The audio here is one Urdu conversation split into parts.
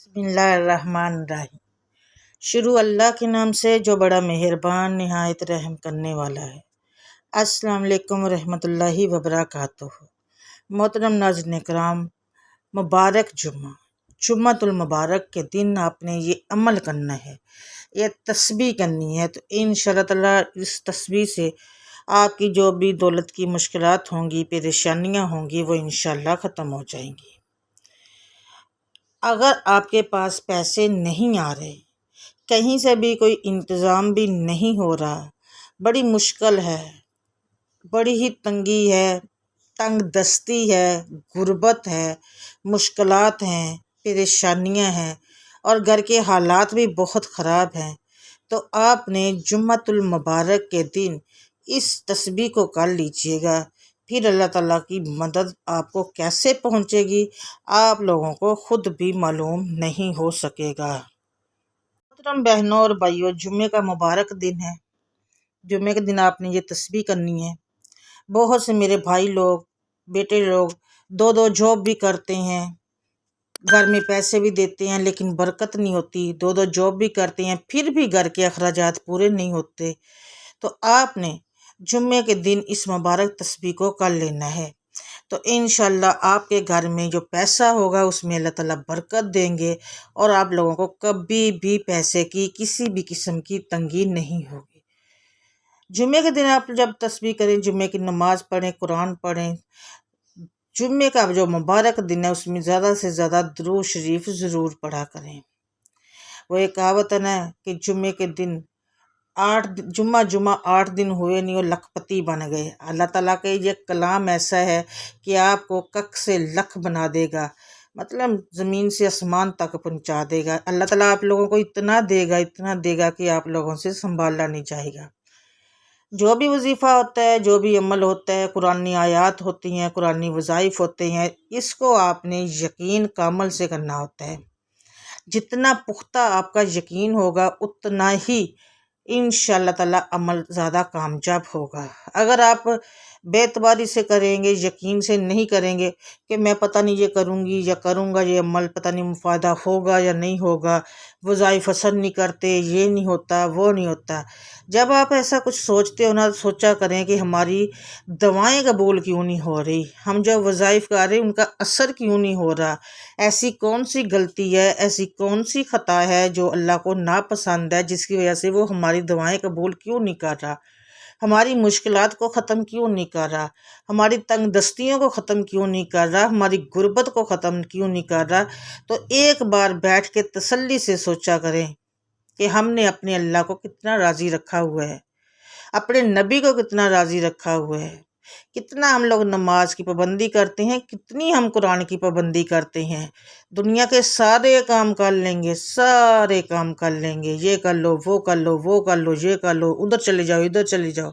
بسم اللہ الرحمن الرحیم۔ شروع اللہ کے نام سے جو بڑا مہربان نہایت رحم کرنے والا ہے۔ السلام علیکم ورحمۃ اللہ وبرکاتہ۔ محترم ناظرین کرام، مبارک جمعۃ المبارک کے دن آپ نے یہ عمل کرنا ہے، یہ تسبیح کرنی ہے، تو انشاءاللہ تعالیٰ اس تسبیح سے آپ کی جو بھی دولت کی مشکلات ہوں گی، پریشانیاں ہوں گی، وہ انشاءاللہ ختم ہو جائیں گی۔ اگر آپ کے پاس پیسے نہیں آ رہے، کہیں سے بھی کوئی انتظام بھی نہیں ہو رہا، بڑی مشکل ہے، بڑی ہی تنگی ہے، تنگ دستی ہے، غربت ہے، مشکلات ہیں، پریشانیاں ہیں، اور گھر کے حالات بھی بہت خراب ہیں، تو آپ نے جمعۃ المبارک کے دن اس تسبیح کو کر لیجئے گا۔ پھر اللہ تعالیٰ کی مدد آپ کو کیسے پہنچے گی، آپ لوگوں کو خود بھی معلوم نہیں ہو سکے گا۔ محترم بہنوں اور بھائیوں، جمعے کا مبارک دن ہے۔ جمعے کے دن آپ نے یہ تسبیح کرنی ہے۔ بہت سے میرے بھائی لوگ، بیٹے لوگ دو جاب بھی کرتے ہیں، گھر میں پیسے بھی دیتے ہیں لیکن برکت نہیں ہوتی، دو جاب بھی کرتے ہیں پھر بھی گھر کے اخراجات پورے نہیں ہوتے، تو آپ نے جمعے کے دن اس مبارک تسبیح کو کر لینا ہے، تو انشاءاللہ آپ کے گھر میں جو پیسہ ہوگا اس میں اللہ تعالیٰ برکت دیں گے، اور آپ لوگوں کو کبھی بھی پیسے کی کسی بھی قسم کی تنگی نہیں ہوگی۔ جمعے کے دن آپ جب تسبیح کریں، جمعے کی نماز پڑھیں، قرآن پڑھیں، جمعے کا جو مبارک دن ہے اس میں زیادہ سے زیادہ درود شریف ضرور پڑھا کریں۔ وہ ایک کہاوت ہے نا کہ جمعے کے دن جمعہ 8 دن ہوئے نہیں اور لکھ پتی بن گئے۔ اللہ تعالیٰ کا یہ کلام ایسا ہے کہ آپ کو کک سے لکھ بنا دے گا، مطلب زمین سے آسمان تک پہنچا دے گا۔ اللہ تعالیٰ آپ لوگوں کو اتنا دے گا کہ آپ لوگوں سے سنبھالا نہیں جائے گا۔ جو بھی وظیفہ ہوتا ہے، جو بھی عمل ہوتا ہے، قرآنی آیات ہوتی ہیں، قرآنی وظائف ہوتے ہیں، اس کو آپ نے یقین کامل سے کرنا ہوتا ہے۔ جتنا پختہ آپ کا یقین ہوگا اتنا ہی انشاءاللہ تعالیٰ عمل زیادہ کامیاب ہوگا۔ اگر آپ بے اعتباری سے کریں گے، یقین سے نہیں کریں گے کہ میں پتہ نہیں یہ کروں گی یا کروں گا، یہ عمل پتہ نہیں مفادہ ہوگا یا نہیں ہوگا، وظائف اثر نہیں کرتے، یہ نہیں ہوتا، وہ نہیں ہوتا، جب آپ ایسا کچھ سوچتے ہو نا، سوچا کریں کہ ہماری دعائیں قبول کیوں نہیں ہو رہی، ہم جو وظائف کر رہے ہیں ان کا اثر کیوں نہیں ہو رہا، ایسی کون سی غلطی ہے، ایسی کون سی خطا ہے جو اللہ کو ناپسند ہے، جس کی وجہ سے وہ ہماری دعائیں قبول کیوں نہیں کر رہا، ہماری مشکلات کو ختم کیوں نہیں کر رہا، ہماری تنگ دستیوں کو ختم کیوں نہیں کر رہا، ہماری غربت کو ختم کیوں نہیں کر رہا۔ تو ایک بار بیٹھ کے تسلی سے سوچا کریں کہ ہم نے اپنے اللہ کو کتنا راضی رکھا ہوا ہے، اپنے نبی کو کتنا راضی رکھا ہوا ہے، کتنا ہم لوگ نماز کی پابندی کرتے ہیں، کتنی ہم قرآن کی پابندی کرتے ہیں۔ دنیا کے سارے کام کر لیں گے، سارے کام کر لیں گے، یہ کر لو، وہ کر لو، وہ کر لو، یہ کر لو، ادھر چلے جاؤ، ادھر چلے جاؤ،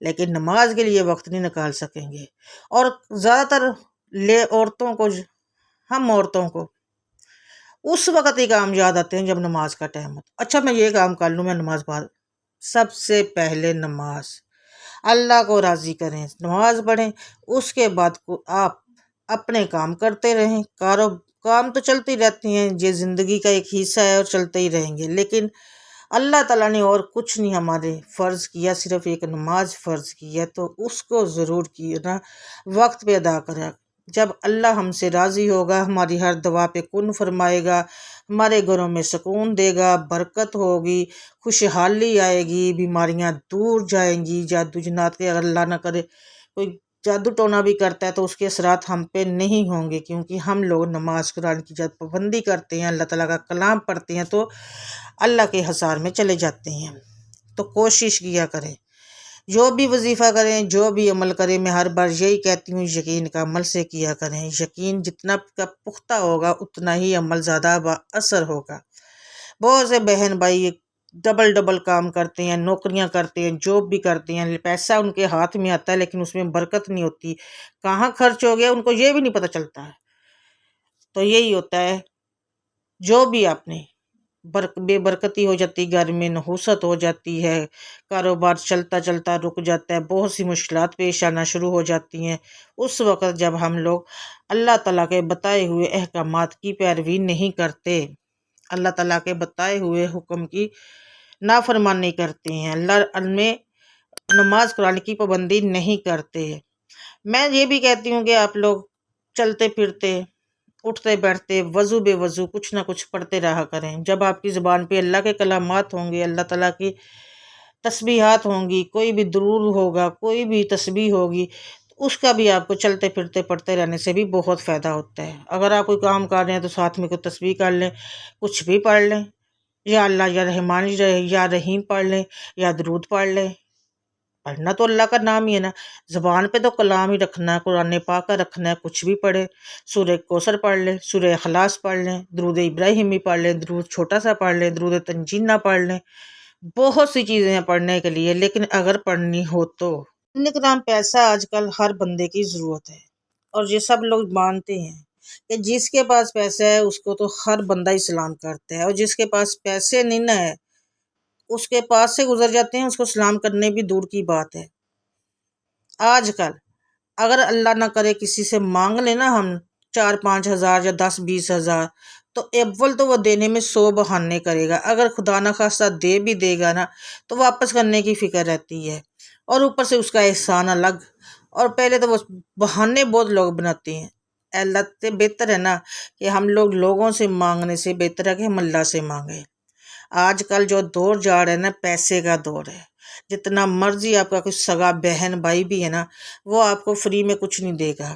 لیکن نماز کے لیے وقت نہیں نکال سکیں گے۔ اور زیادہ تر ہم عورتوں کو اس وقت ہی کام یاد آتے ہیں جب نماز کا ٹائم ہوتا، اچھا میں یہ کام کر لوں، میں نماز پڑھ۔ سب سے پہلے نماز، اللہ کو راضی کریں، نماز پڑھیں، اس کے بعد آپ اپنے کام کرتے رہیں۔ کام تو چلتے رہتے ہیں، یہ زندگی کا ایک حصہ ہے اور چلتے ہی رہیں گے، لیکن اللہ تعالیٰ نے اور کچھ نہیں ہمارے فرض کیا، صرف ایک نماز فرض کی ہے، تو اس کو ضرور کیا وقت پہ ادا کرا۔ جب اللہ ہم سے راضی ہوگا، ہماری ہر دعا پہ کن فرمائے گا، ہمارے گھروں میں سکون دے گا، برکت ہوگی، خوشحالی آئے گی، بیماریاں دور جائیں گی۔ جادو جنات کے اگر اللہ نہ کرے کوئی جادو ٹونا بھی کرتا ہے تو اس کے اثرات ہم پہ نہیں ہوں گے، کیونکہ ہم لوگ نماز قرآن کی جب پابندی کرتے ہیں، اللہ تعالیٰ کا کلام پڑھتے ہیں، تو اللہ کے حصار میں چلے جاتے ہیں۔ تو کوشش کیا کریں، جو بھی وظیفہ کریں، جو بھی عمل کریں، میں ہر بار یہی کہتی ہوں، یقین کا عمل سے کیا کریں۔ یقین جتنا پختہ ہوگا اتنا ہی عمل زیادہ با اثر ہوگا۔ بہت سے بہن بھائی ڈبل کام کرتے ہیں، نوکریاں کرتے ہیں، جاب بھی کرتے ہیں، پیسہ ان کے ہاتھ میں آتا ہے لیکن اس میں برکت نہیں ہوتی، کہاں خرچ ہو گیا ان کو یہ بھی نہیں پتہ چلتا ہے۔ تو یہی ہوتا ہے، جو بھی آپ نے بے برکتی ہو جاتی، گھر میں نحوست ہو جاتی ہے، کاروبار چلتا چلتا رک جاتا ہے، بہت سی مشکلات پیش آنا شروع ہو جاتی ہیں۔ اس وقت جب ہم لوگ اللہ تعالیٰ کے بتائے ہوئے احکامات کی پیروی نہیں کرتے، اللہ تعالیٰ کے بتائے ہوئے حکم کی نافرمانی کرتے ہیں، اللہ میں نماز قرآن کی پابندی نہیں کرتے۔ میں یہ بھی کہتی ہوں کہ آپ لوگ چلتے پھرتے، اٹھتے بیٹھتے، وضو بے وضو کچھ نہ کچھ پڑھتے رہا کریں۔ جب آپ کی زبان پہ اللہ کے کلامات ہوں گے، اللہ تعالیٰ کی تسبیحات ہوں گی، کوئی بھی درود ہوگا، کوئی بھی تسبیح ہوگی، اس کا بھی آپ کو چلتے پھرتے پڑھتے رہنے سے بھی بہت فائدہ ہوتا ہے۔ اگر آپ کوئی کام کر رہے ہیں تو ساتھ میں کوئی تسبیح کر لیں، کچھ بھی پڑھ لیں، یا اللہ یا رحمان یا رحیم پڑھ لیں، یا درود پڑھ لیں۔ پڑھنا تو اللہ کا نام ہی ہے نا، زبان پہ تو کلام ہی رکھنا ہے، قرآن پاک کا رکھنا ہے، کچھ بھی پڑھے۔ سورہ کوثر پڑھ لیں، سورہ اخلاص پڑھ لیں، درود ابراہیمی پڑھ لیں، درود چھوٹا سا پڑھ لیں، درود تنجینہ پڑھ لیں، بہت سی چیزیں ہیں پڑھنے کے لیے۔ لیکن اگر پڑھنی ہو تو نکرام پیسہ آج کل ہر بندے کی ضرورت ہے، اور یہ سب لوگ مانتے ہیں کہ جس کے پاس پیسہ ہے اس کو تو ہر بندہ ہی سلام کرتا ہے، اور جس کے پاس پیسے نہیں نہ ہے اس کے پاس سے گزر جاتے ہیں، اس کو سلام کرنے بھی دور کی بات ہے۔ آج کل اگر اللہ نہ کرے کسی سے مانگ لینا ہم 4-5 ہزار یا 10-20 ہزار، تو اول تو وہ دینے میں 100 بہانے کرے گا، اگر خدا نخواستہ دے بھی دے گا نا تو واپس کرنے کی فکر رہتی ہے، اور اوپر سے اس کا احسان الگ، اور پہلے تو وہ بہانے بہت لوگ بناتے ہیں۔ اللہ سے بہتر ہے نا کہ ہم لوگ لوگوں سے مانگنے سے بہتر ہے کہ ہم اللہ سے مانگیں۔ آج کل جو دور جا رہا ہے نا، پیسے کا دور ہے، جتنا مرضی آپ کا کوئی سگا بہن بھائی بھی ہے نا، وہ آپ کو فری میں کچھ نہیں دے گا۔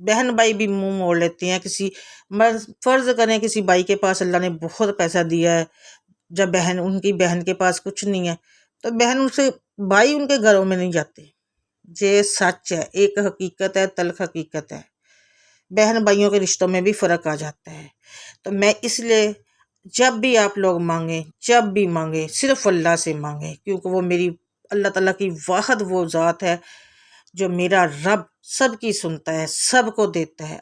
بہن بھائی بھی منہ موڑ لیتے ہیں، فرض کریں کسی بھائی کے پاس اللہ نے بہت پیسہ دیا ہے، جب ان کی بہن کے پاس کچھ نہیں ہے تو بہن ان سے بھائی ان کے گھروں میں نہیں جاتے۔ یہ سچ ہے، ایک حقیقت ہے، تلخ حقیقت ہے۔ بہن بھائیوں کے رشتوں میں بھی فرق آ جاتا ہے۔ تو میں اس لیے جب بھی آپ لوگ مانگیں، جب بھی مانگیں، صرف اللہ سے مانگیں، کیونکہ وہ میری اللہ تعالیٰ کی واحد وہ ذات ہے جو میرا رب سب کی سنتا ہے، سب کو دیتا ہے۔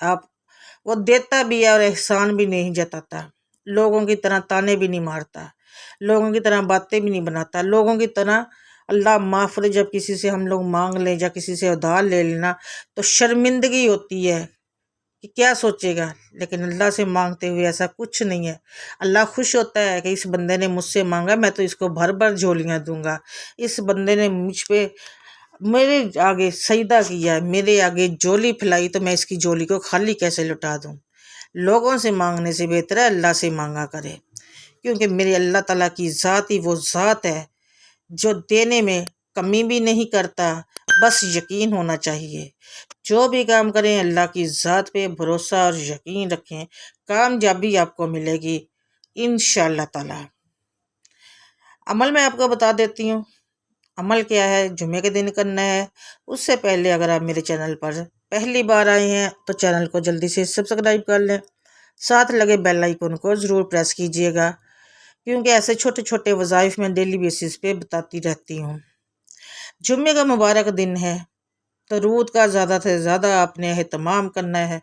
وہ دیتا بھی ہے اور احسان بھی نہیں جتاتا، لوگوں کی طرح تانے بھی نہیں مارتا، لوگوں کی طرح باتیں بھی نہیں بناتا، لوگوں کی طرح اللہ معاف کرے جب کسی سے ہم لوگ مانگ لیں یا کسی سے ادھار لے لینا تو شرمندگی ہوتی ہے کہ کیا سوچے گا، لیکن اللہ سے مانگتے ہوئے ایسا کچھ نہیں ہے۔ اللہ خوش ہوتا ہے کہ اس بندے نے مجھ سے مانگا، میں تو اس کو بھر بھر جھولیاں دوں گا۔ اس بندے نے مجھ پہ میرے آگے سجدہ کیا، میرے آگے جھولی پھیلائی، تو میں اس کی جھولی کو خالی کیسے لٹا دوں۔ لوگوں سے مانگنے سے بہتر ہے اللہ سے مانگا کرے، کیونکہ میرے اللہ تعالیٰ کی ذات ہی وہ ذات ہے جو دینے میں کمی بھی نہیں کرتا، بس یقین ہونا چاہیے۔ جو بھی کام کریں اللہ کی ذات پہ بھروسہ اور یقین رکھیں، کامیابی آپ کو ملے گی انشاءاللہ تعالی۔ عمل میں آپ کو بتا دیتی ہوں، عمل کیا ہے، جمعے کے دن کرنا ہے۔ اس سے پہلے اگر آپ میرے چینل پر پہلی بار آئے ہیں تو چینل کو جلدی سے سبسکرائب کر لیں، ساتھ لگے بیل آئیکن کو ضرور پریس کیجئے گا، کیونکہ ایسے چھوٹے چھوٹے وظائف میں ڈیلی بیسس پہ بتاتی رہتی ہوں۔ جمعے کا مبارک دن ہے، درود کا زیادہ سے زیادہ آپ نے اہتمام کرنا ہے،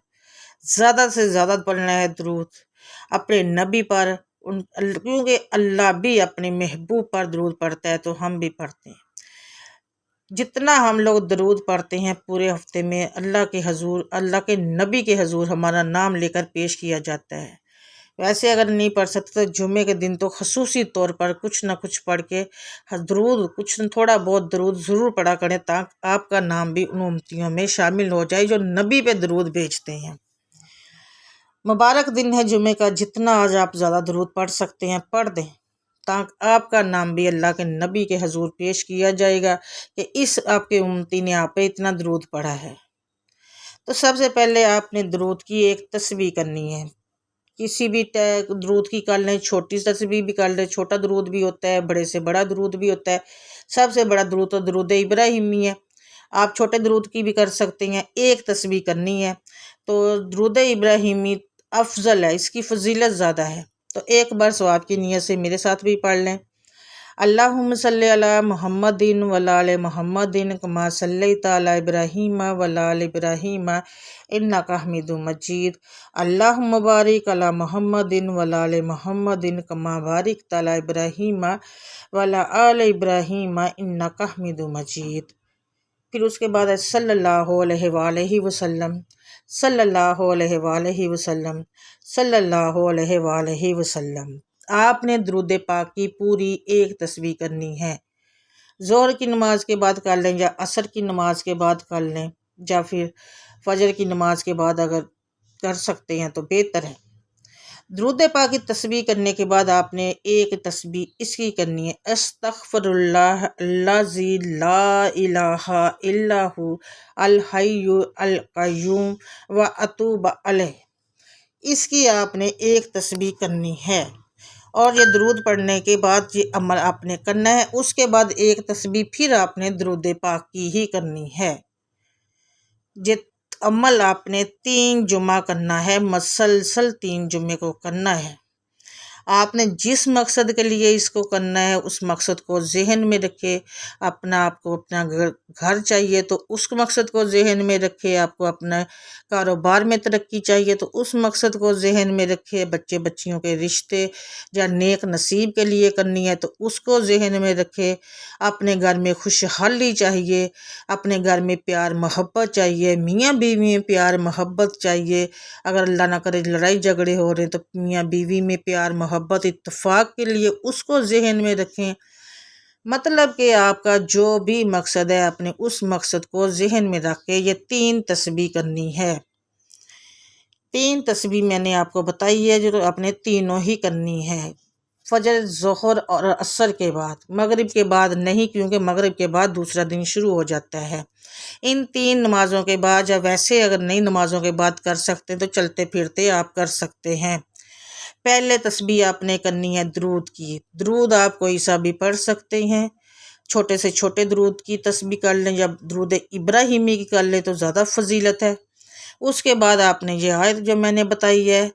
زیادہ سے زیادہ پڑھنا ہے درود اپنے نبی پر، کیونکہ اللہ بھی اپنے محبوب پر درود پڑھتا ہے تو ہم بھی پڑھتے ہیں۔ جتنا ہم لوگ درود پڑھتے ہیں پورے ہفتے میں، اللہ کے حضور، اللہ کے نبی کے حضور ہمارا نام لے کر پیش کیا جاتا ہے۔ ویسے اگر نہیں پڑھ سکتے تو جمعے کے دن تو خصوصی طور پر کچھ نہ کچھ پڑھ کے درود، کچھ تھوڑا بہت درود ضرور پڑھا کریں، تاکہ آپ کا نام بھی ان امتیوں میں شامل ہو جائے جو نبی پہ درود بھیجتے ہیں۔ مبارک دن ہے جمعے کا، جتنا آج آپ زیادہ درود پڑھ سکتے ہیں پڑھ دیں، تاکہ آپ کا نام بھی اللہ کے نبی کے حضور پیش کیا جائے گا کہ اس آپ کے امتی نے آپ پہ اتنا درود پڑھا ہے۔ تو سب سے پہلے آپ نے درود کی ایک تسبیح کرنی ہے، کسی بھی درود کی کر لیں، چھوٹی تسبیح بھی کر لیں، چھوٹا درود بھی ہوتا ہے، بڑے سے بڑا درود بھی ہوتا ہے۔ سب سے بڑا درود تو درود ابراہیمی ہے، آپ چھوٹے درود کی بھی کر سکتے ہیں، ایک تسبیح کرنی ہے۔ تو درود ابراہیمی افضل ہے، اس کی فضیلت زیادہ ہے، تو ایک بار ثواب کی نیت سے میرے ساتھ بھی پڑھ لیں۔ اللہم صلی علی محمد وعلی آل محمد کما صلیت علی ابراہیم وعلی آل ابراہیم انک حمید مجید۔ اللہم بارک علی محمد وعلی آل محمد کما بارکت علی ابراہیم وعلی آل ابراہیم انک حمید مجید۔ پھر اس کے بعد ہے صلی اللہ علیہ وآلہ وسلم، صلی اللہ علیہ وآلہ وسلم، صلی اللہ علیہ وآلہ وسلم۔ آپ نے درود پاک کی پوری ایک تسبیح کرنی ہے۔ ظہر کی نماز کے بعد کر لیں یا عصر کی نماز کے بعد کر لیں یا پھر فجر کی نماز کے بعد اگر کر سکتے ہیں تو بہتر ہے۔ درود پاک کی تسبیح کرنے کے بعد آپ نے ایک تسبیح اس کی کرنی ہے، استغفر اللہ الذی لا الہ الا ہو الحی القیوم واتوب الیہ۔ اس کی آپ نے ایک تسبیح کرنی ہے، اور یہ درود پڑھنے کے بعد یہ عمل آپ نے کرنا ہے۔ اس کے بعد ایک تسبیح پھر آپ نے درود پاک کی ہی کرنی ہے۔ یہ عمل آپ نے 3 جمعہ کرنا ہے، مسلسل 3 جمعے کو کرنا ہے۔ آپ نے جس مقصد کے لیے اس کو کرنا ہے اس مقصد کو ذہن میں رکھے۔ آپ کو اپنا گھر چاہیے تو اس مقصد کو ذہن میں رکھے، آپ کو اپنا کاروبار میں ترقی چاہیے تو اس مقصد کو ذہن میں رکھے، بچے بچیوں کے رشتے یا نیک نصیب کے لیے کرنی ہے تو اس کو ذہن میں رکھے۔ اپنے گھر میں خوشحالی چاہیے، اپنے گھر میں پیار محبت چاہیے، میاں بیوی میں پیار محبت چاہیے۔ اگر اللہ نہ کرے لڑائی جھگڑے ہو رہے ہیں تو میاں بیوی میں پیار محبت اتفاق کے لیے اس کو ذہن میں رکھیں۔ مطلب کہ آپ کا جو بھی مقصد ہے اپنے اس مقصد کو ذہن میں رکھ کے یہ 3 تسبیح کرنی ہے۔ 3 تسبیح میں نے آپ کو بتائی ہے جو آپ نے تینوں ہی کرنی ہے، فجر، ظہر اور عصر کے بعد۔ مغرب کے بعد نہیں، کیونکہ مغرب کے بعد دوسرا دن شروع ہو جاتا ہے۔ ان 3 نمازوں کے بعد یا ویسے اگر نئی نمازوں کے بعد کر سکتے تو چلتے پھرتے آپ کر سکتے ہیں۔ پہلے تسبیح آپ نے کرنی ہے درود کی۔ درود آپ کوئی سا بھی پڑھ سکتے ہیں، چھوٹے سے چھوٹے درود کی تسبیح کر لیں یا درود ابراہیمی کی کر لیں تو زیادہ فضیلت ہے۔ اس کے بعد آپ نے یہ آیت جو میں نے بتائی ہے،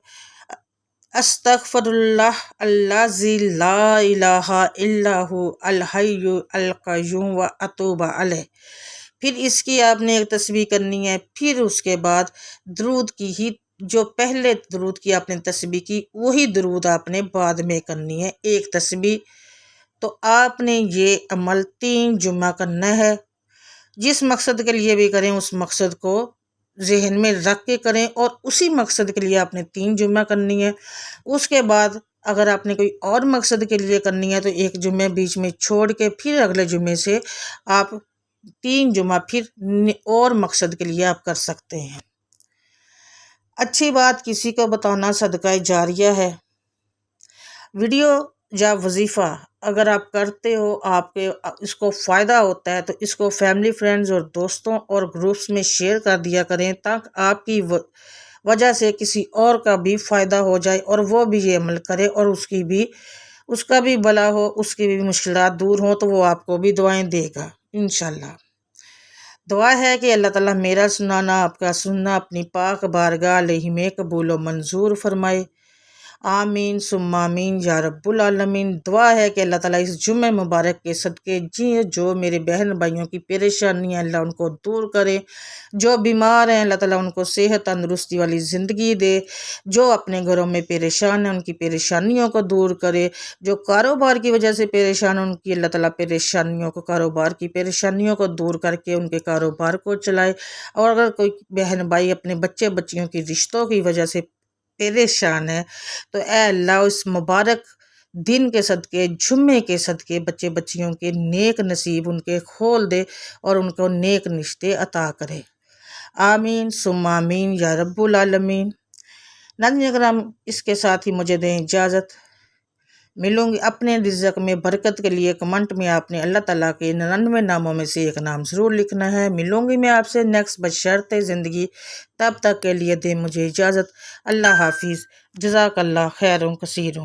استغفر اللہ الذی لا الہ الا ہو الحی القیوم واتوب الیہ۔ پھر اس کی آپ نے ایک تسبیح کرنی ہے۔ پھر اس کے بعد درود کی ہی جو پہلے درود کی آپ نے تسبیح کی وہی درود آپ نے بعد میں کرنی ہے، ایک تسبیح۔ تو آپ نے یہ عمل 3 جمعہ کرنا ہے۔ جس مقصد کے لیے بھی کریں اس مقصد کو ذہن میں رکھ کے کریں، اور اسی مقصد کے لیے آپ نے 3 جمعہ کرنی ہے۔ اس کے بعد اگر آپ نے کوئی اور مقصد کے لیے کرنی ہے تو ایک جمعہ بیچ میں چھوڑ کے پھر اگلے جمعے سے آپ 3 جمعہ پھر اور مقصد کے لیے آپ کر سکتے ہیں۔ اچھی بات کسی کو بتانا صدقہ جاریہ ہے۔ ویڈیو یا وظیفہ اگر آپ کرتے ہو، آپ کے اس کو فائدہ ہوتا ہے تو اس کو فیملی فرینڈز اور دوستوں اور گروپس میں شیئر کر دیا کریں، تاکہ آپ کی وجہ سے کسی اور کا بھی فائدہ ہو جائے اور وہ بھی یہ عمل کرے اور اس کا بھی بھلا ہو، اس کی بھی مشکلات دور ہوں تو وہ آپ کو بھی دعائیں دے گا انشاءاللہ۔ دعا ہے کہ اللہ تعالیٰ میرا سنانا، آپ کا سننا اپنی پاک بارگاہ علیہ میں قبول و منظور فرمائے، آمین ثم آمین یا رب العالمین۔ دعا ہے کہ اللہ تعالیٰ اس جمعہ مبارک کے صدقے جو میرے بہن بھائیوں کی پریشانی ہے اللہ ان کو دور کرے، جو بیمار ہیں اللہ تعالیٰ ان کو صحت تندرستی والی زندگی دے، جو اپنے گھروں میں پریشان ہیں ان کی پریشانیوں کو دور کرے، جو کاروبار کی وجہ سے پریشان ہیں ان کی اللہ تعالیٰ پریشانیوں کو، کاروبار کی پریشانیوں کو دور کر کے ان کے کاروبار کو چلائے۔ اور اگر کوئی بہن بھائی اپنے بچے بچیوں کی رشتوں کی وجہ سے پریشان ہے تو اے اللہ اس مبارک دن کے صدقے، جمعے کے صدقے بچے بچیوں کے نیک نصیب ان کے کھول دے اور ان کو نیک رشتے عطا کرے، آمین ثم آمین یا رب العالمین۔ ناظرین کرام، اس کے ساتھ ہی مجھے دیں اجازت، ملوں گی اپنے رزق میں برکت کے لیے کمنٹ میں آپ نے اللہ تعالیٰ کے 99 ناموں میں سے ایک نام ضرور لکھنا ہے۔ ملوں گی میں آپ سے نیکسٹ بشرط زندگی، تب تک کے لیے دیں مجھے اجازت، اللہ حافظ، جزاک اللہ خیر کثیر۔